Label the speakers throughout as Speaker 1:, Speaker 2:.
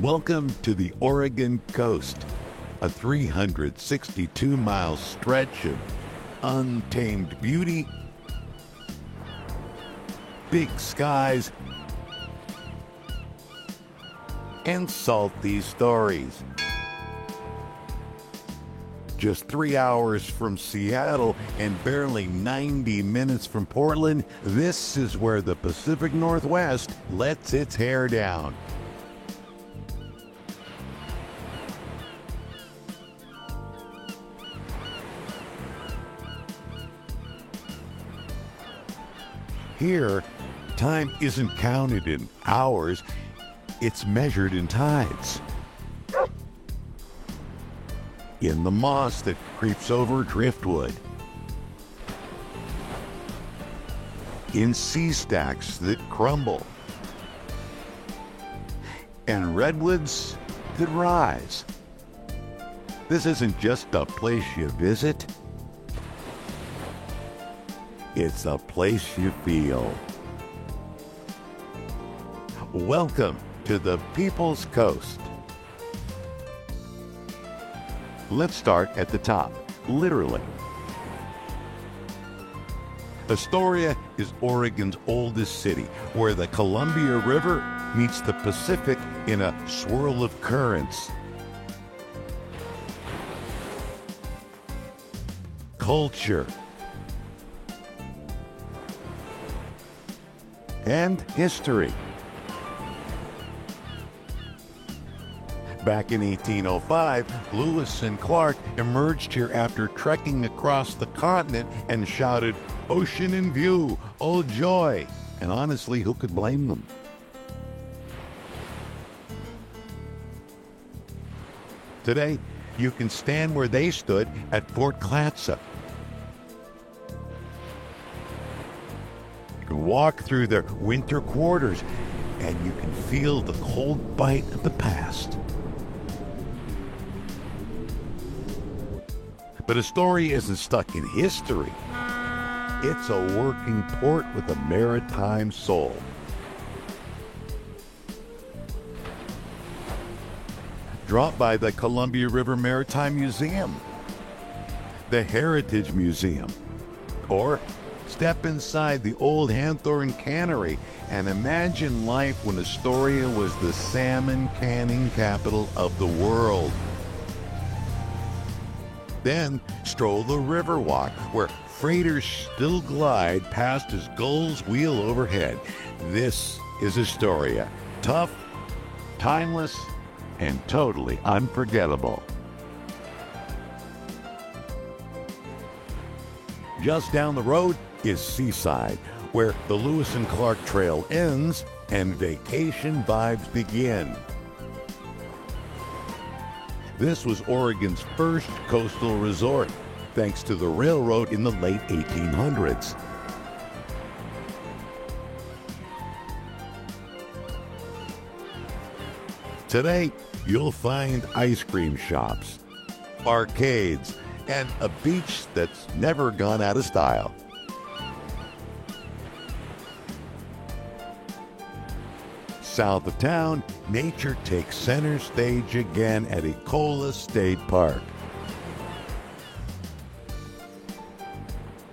Speaker 1: Welcome to the Oregon coast, a 362-mile stretch of untamed beauty, big skies, and salty stories. Just 3 hours from Seattle and barely 90 minutes from Portland, this is where the Pacific Northwest lets its hair down. Here, time isn't counted in hours, it's measured in tides. In the moss that creeps over driftwood. In sea stacks that crumble. And redwoods that rise. This isn't just a place you visit. It's a place you feel. Welcome to the People's Coast. Let's start at the top, literally. Astoria is Oregon's oldest city, where the Columbia River meets the Pacific in a swirl of currents. Culture. And history. Back in 1805, Lewis and Clark emerged here after trekking across the continent and shouted, "Ocean in view, oh joy!" And honestly, who could blame them? Today, you can stand where they stood at Fort Clatsop. You can walk through their winter quarters, and you can feel the cold bite of the past. But Astoria isn't stuck in history. It's a working port with a maritime soul. Drop by the Columbia River Maritime Museum, the Heritage Museum, or step inside the old Hanthorn Cannery and imagine life when Astoria was the salmon canning capital of the world. Then stroll the Riverwalk, where freighters still glide past as gulls wheel overhead. This is Astoria, tough, timeless, and totally unforgettable. Just down the road is Seaside, where the Lewis and Clark Trail ends and vacation vibes begin. This was Oregon's first coastal resort, thanks to the railroad in the late 1800s. Today, you'll find ice cream shops, arcades, and a beach that's never gone out of style. South of town, nature takes center stage again at Ecola State Park.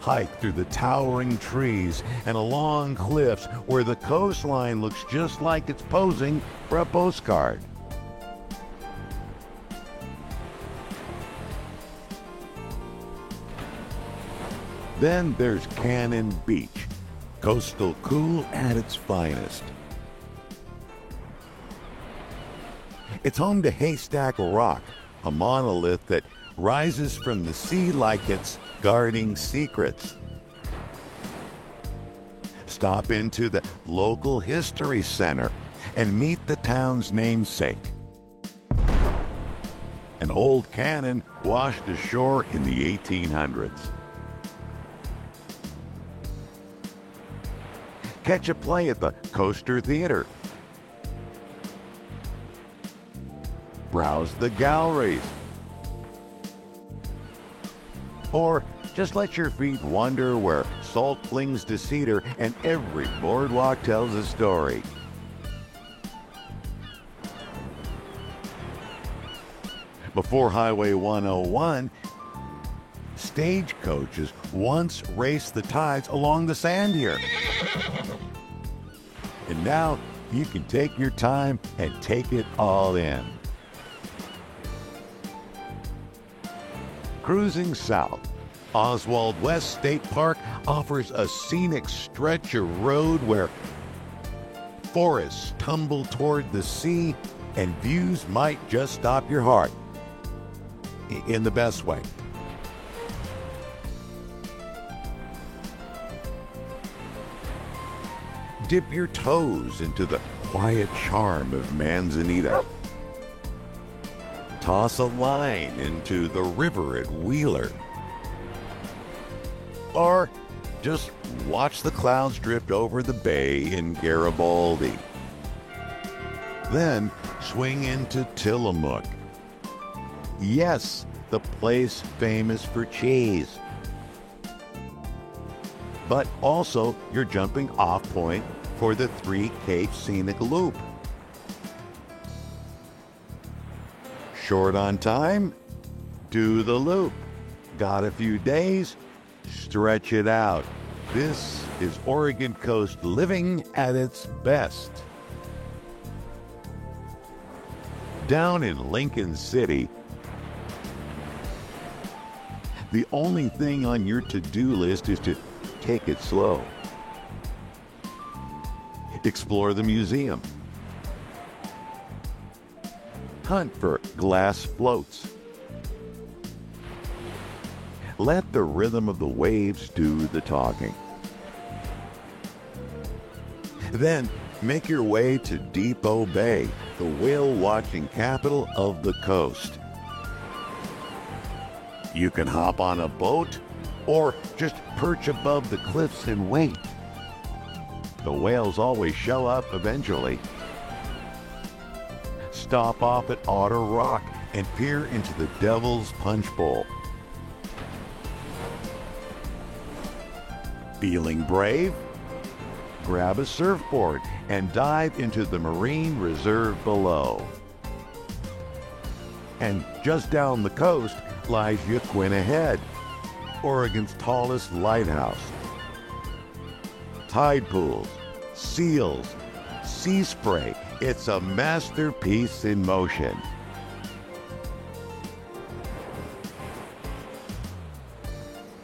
Speaker 1: Hike through the towering trees and along cliffs where the coastline looks just like it's posing for a postcard. Then there's Cannon Beach, coastal cool at its finest. It's home to Haystack Rock, a monolith that rises from the sea like it's guarding secrets. Stop into the local history center and meet the town's namesake. An old cannon washed ashore in the 1800s. Catch a play at the Coaster Theater. Browse the galleries. Or just let your feet wander where salt clings to cedar and every boardwalk tells a story. Before Highway 101, stagecoaches once raced the tides along the sand here. And now you can take your time and take it all in. Cruising south, Oswald West State Park offers a scenic stretch of road where forests tumble toward the sea and views might just stop your heart. In the best way. Dip your toes into the quiet charm of Manzanita. Toss a line into the river at Wheeler. Or just watch the clouds drift over the bay in Garibaldi. Then swing into Tillamook. Yes, the place famous for cheese. But also your jumping off point for the Three Capes Scenic Loop. Short on time? Do the loop. Got a few days? Stretch it out. This is Oregon Coast living at its best. Down in Lincoln City, the only thing on your to-do list is to take it slow. Explore the museum. Hunt for glass floats. Let the rhythm of the waves do the talking. Then make your way to Depot Bay, the whale-watching capital of the coast. You can hop on a boat or just perch above the cliffs and wait. The whales always show up eventually. Stop off at Otter Rock and peer into the Devil's Punch Bowl. Feeling brave? Grab a surfboard and dive into the marine reserve below. And just down the coast lies Yaquina Head, Oregon's tallest lighthouse. Tide pools, seals, sea spray. It's a masterpiece in motion.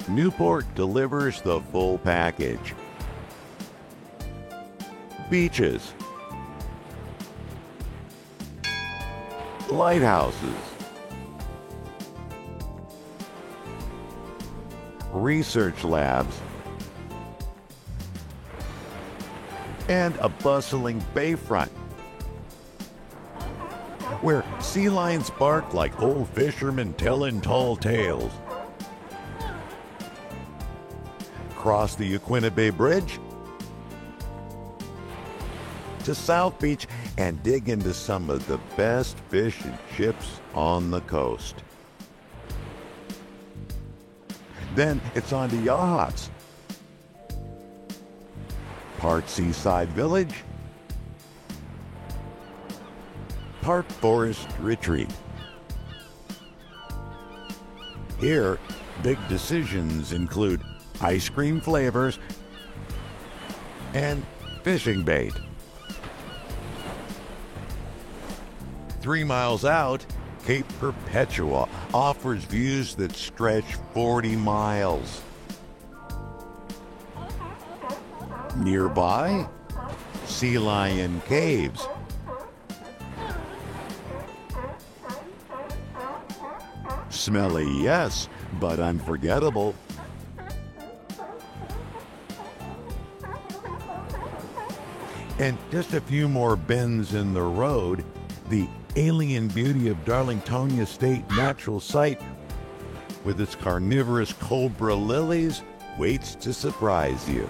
Speaker 1: Newport delivers the full package. Beaches, lighthouses, research labs, and a bustling bayfront where sea lions bark like old fishermen telling tall tales. Cross the Yaquina Bay Bridge to South Beach and dig into some of the best fish and chips on the coast. Then it's on to yachts. Part seaside village, part forest retreat. Here, big decisions include ice cream flavors and fishing bait. 3 miles out, Cape Perpetua offers views that stretch 40 miles. Nearby, Sea Lion Caves. Smelly, yes, but unforgettable. And just a few more bends in the road, the alien beauty of Darlingtonia State Natural Site, with its carnivorous cobra lilies, waits to surprise you.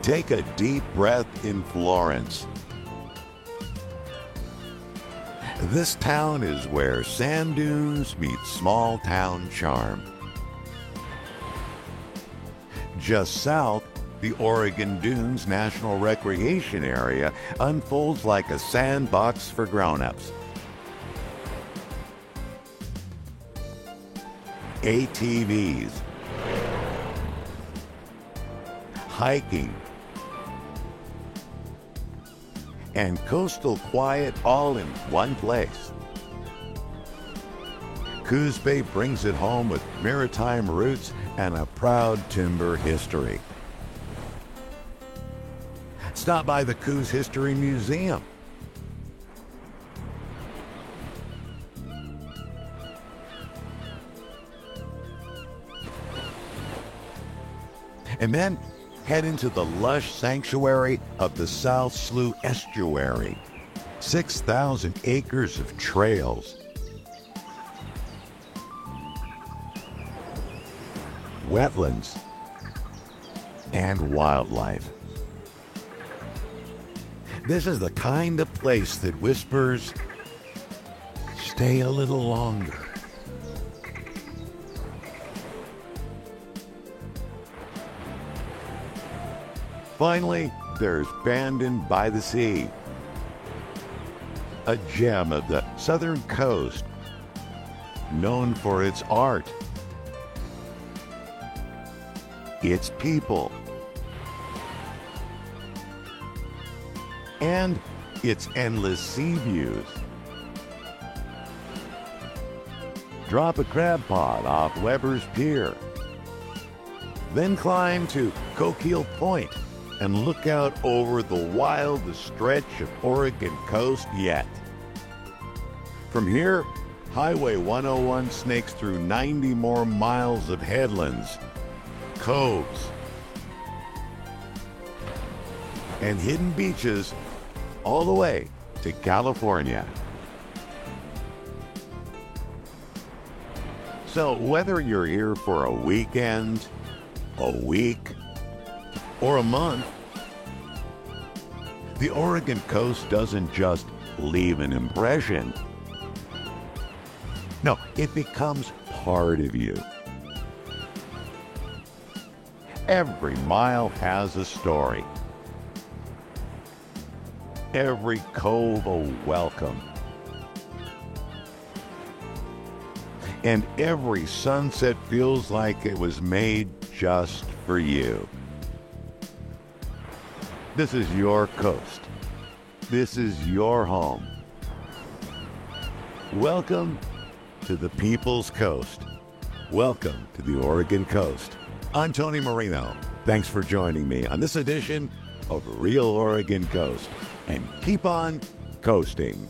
Speaker 1: Take a deep breath in Florence. This town is where sand dunes meet small town charm. Just south, The Oregon Dunes National Recreation Area unfolds like a sandbox for grown-ups. ATVs, hiking, and coastal quiet all in one place. Coos Bay brings it home with maritime roots and a proud timber history. Stop by the Coos History Museum. And then head into the lush sanctuary of the South Slough Estuary. 6,000 acres of trails, wetlands, and wildlife. This is the kind of place that whispers, stay a little longer. Finally, there's Bandon by the Sea, a gem of the southern coast, known for its art, its people, and its endless sea views. Drop a crab pod off Weber's Pier, then climb to Coquille Point and look out over the wildest stretch of Oregon coast yet. From here, Highway 101 snakes through 90 more miles of headlands, coves, and hidden beaches all the way to California. So whether you're here for a weekend, a week, or a month, the Oregon coast doesn't just leave an impression. No, it becomes part of you. Every mile has a story. Every cove a welcome. And every sunset feels like it was made just for you. This is your coast. This is your home. Welcome to the People's Coast. Welcome to the Oregon coast. I'm Tony Marino. Thanks for joining me on this edition of Real Oregon Coast. And keep on coasting.